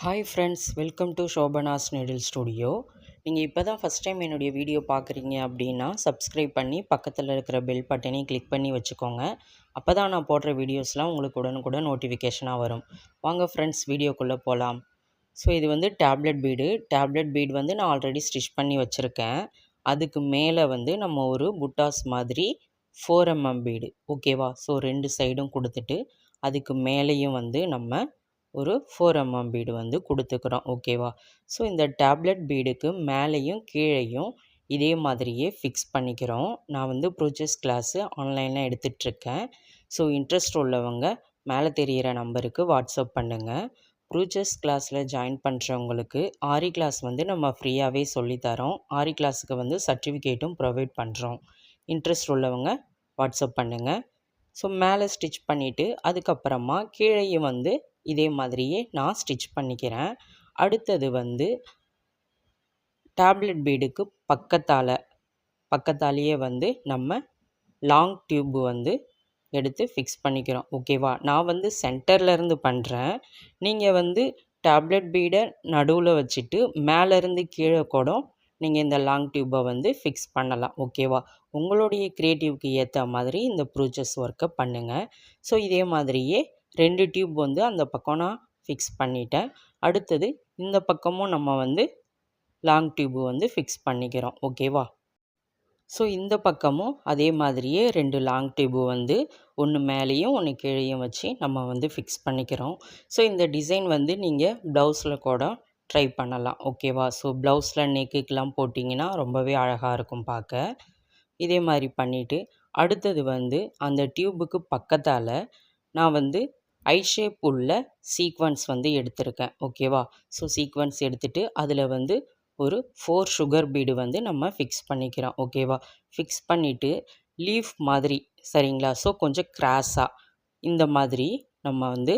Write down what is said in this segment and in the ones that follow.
Hi friends, welcome to Shobana's needle studio. நீங்கள் இப்போ தான் ஃபஸ்ட் டைம் என்னுடைய வீடியோ பார்க்குறீங்க அப்படின்னா சப்ஸ்கிரைப் பண்ணி பக்கத்தில் இருக்கிற பெல் பட்டனையும் கிளிக் பண்ணி வச்சுக்கோங்க. அப்போ தான் நான் போடுற வீடியோஸ்லாம் உங்களுக்கு உடனுக்குடன் நோட்டிஃபிகேஷனாக வரும். வாங்க ஃப்ரெண்ட்ஸ், வீடியோக்குள்ளே போகலாம். ஸோ இது வந்து டேப்லெட் பீடு வந்து நான் ஆல்ரெடி ஸ்டிச் பண்ணி வச்சுருக்கேன். அதுக்கு மேலே வந்து நம்ம ஒரு புட்டாஸ் மாதிரி 4mm பீடு, ஓகேவா? ஸோ 2 சைடும் கொடுத்துட்டு அதுக்கு மேலேயும் வந்து நம்ம ஒரு 4mm பீடு வந்து கொடுத்துக்கிறோம், ஓகேவா? ஸோ இந்த டேப்லெட் பீடுக்கு மேலேயும் கீழேயும் இதே மாதிரியே ஃபிக்ஸ் பண்ணிக்கிறோம். நான் வந்து ப்ரூச்சஸ் கிளாஸு ஆன்லைனில் எடுத்துகிட்ருக்கேன். ஸோ இன்ட்ரெஸ்ட் உள்ளவங்க மேலே தெரிகிற நம்பருக்கு வாட்ஸ்அப் பண்ணுங்கள். ப்ரூச்சஸ் கிளாஸில் ஜாயின் பண்ணுறவங்களுக்கு ஆரி கிளாஸ் வந்து நம்ம ஃப்ரீயாகவே சொல்லித்தரோம். ஆரி கிளாஸுக்கு வந்து சர்டிஃபிகேட்டும் ப்ரொவைட் பண்ணுறோம். இன்ட்ரெஸ்ட் உள்ளவங்க வாட்ஸ்அப் பண்ணுங்கள். ஸோ மேலே ஸ்டிச் பண்ணிவிட்டு அதுக்கப்புறமா கீழேயும் வந்து இதே மாதிரியே நான் ஸ்டிச் பண்ணிக்கிறேன். அடுத்தது வந்து டேப்லெட் பீடுக்கு பக்கத்தாலேயே வந்து நம்ம லாங் டியூப் வந்து எடுத்து ஃபிக்ஸ் பண்ணிக்கிறோம், ஓகேவா? நான் வந்து சென்டர்லேருந்து பண்ணுறேன். நீங்கள் வந்து டேப்லெட் பீடை நடுவில் வச்சுட்டு மேலேருந்து கீழே கூட நீங்கள் இந்த லாங் டியூப்பை வந்து ஃபிக்ஸ் பண்ணலாம், ஓகேவா? உங்களுடைய க்ரியேட்டிவ்க்கு ஏற்ற மாதிரி இந்த ப்ரூச்சஸ் ஒர்க்கை பண்ணுங்கள். ஸோ இதே மாதிரியே 2 டியூப் வந்து அந்த பக்கம் நான் ஃபிக்ஸ் பண்ணிட்டேன். அடுத்தது இந்த பக்கமும் நம்ம வந்து லாங் டியூப் வந்து ஃபிக்ஸ் பண்ணிக்கிறோம், ஓகேவா? ஸோ இந்த பக்கமும் அதே மாதிரியே 2 லாங் டியூப் வந்து ஒன்று மேலேயும் ஒன்று கீழேயும் வச்சு நம்ம வந்து ஃபிக்ஸ் பண்ணிக்கிறோம். ஸோ இந்த டிசைன் வந்து நீங்கள் ப்ளவுஸில் கூட ட்ரை பண்ணலாம், ஓகேவா? ஸோ ப்ளவுஸில் நெக்குக்கெலாம் போட்டிங்கன்னா ரொம்பவே அழகாக இருக்கும் பார்க்க. இதே மாதிரி பண்ணிவிட்டு அடுத்தது வந்து அந்த டியூபுக்கு பக்கத்தால் நான் வந்து ஐ ஷேப் உள்ள சீக்வன்ஸ் வந்து எடுத்திருக்கேன், ஓகேவா? ஸோ சீக்வன்ஸ் எடுத்துகிட்டு அதில் வந்து ஒரு 4 சுகர் பீடு வந்து நம்ம ஃபிக்ஸ் பண்ணிக்கிறோம், ஓகேவா? ஃபிக்ஸ் பண்ணிவிட்டு லீஃப் மாதிரி, சரிங்களா? ஸோ கொஞ்சம் கிராஸாக இந்த மாதிரி நம்ம வந்து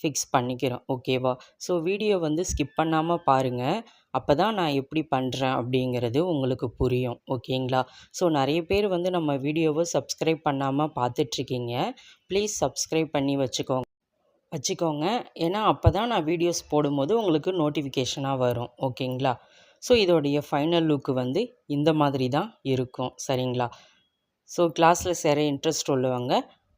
ஃபிக்ஸ் பண்ணிக்கிறோம், ஓகேவா? ஸோ வீடியோ வந்து ஸ்கிப் பண்ணாமல் பாருங்கள். அப்போ தான் நான் எப்படி பண்ணுறேன் அப்படிங்கிறது உங்களுக்கு புரியும், ஓகேங்களா? ஸோ நிறைய பேர் வந்து நம்ம வீடியோவை சப்ஸ்கிரைப் பண்ணாமல் பார்த்துட்ருக்கீங்க. ப்ளீஸ் சப்ஸ்கிரைப் பண்ணி வச்சுக்கோங்க. ஏன்னா அப்போ தான் நான் வீடியோஸ் போடும்போது உங்களுக்கு நோட்டிஃபிகேஷனாக வரும், ஓகேங்களா? ஸோ இதோடைய ஃபைனல் லுக்கு வந்து இந்த மாதிரி தான் இருக்கும், சரிங்களா? ஸோ கிளாஸில் சேர இன்ட்ரெஸ்ட் உள்ளவங்க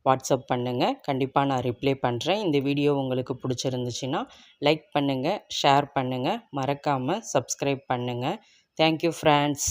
வாட்ஸ்அப் பண்ணுங்கள். கண்டிப்பாக நான் ரிப்ளை பண்ணுறேன். இந்த வீடியோ உங்களுக்கு பிடிச்சிருந்துச்சுன்னா லைக் பண்ணுங்கள், ஷேர் பண்ணுங்கள், மறக்காமல் சப்ஸ்கிரைப் பண்ணுங்கள். Thank you friends.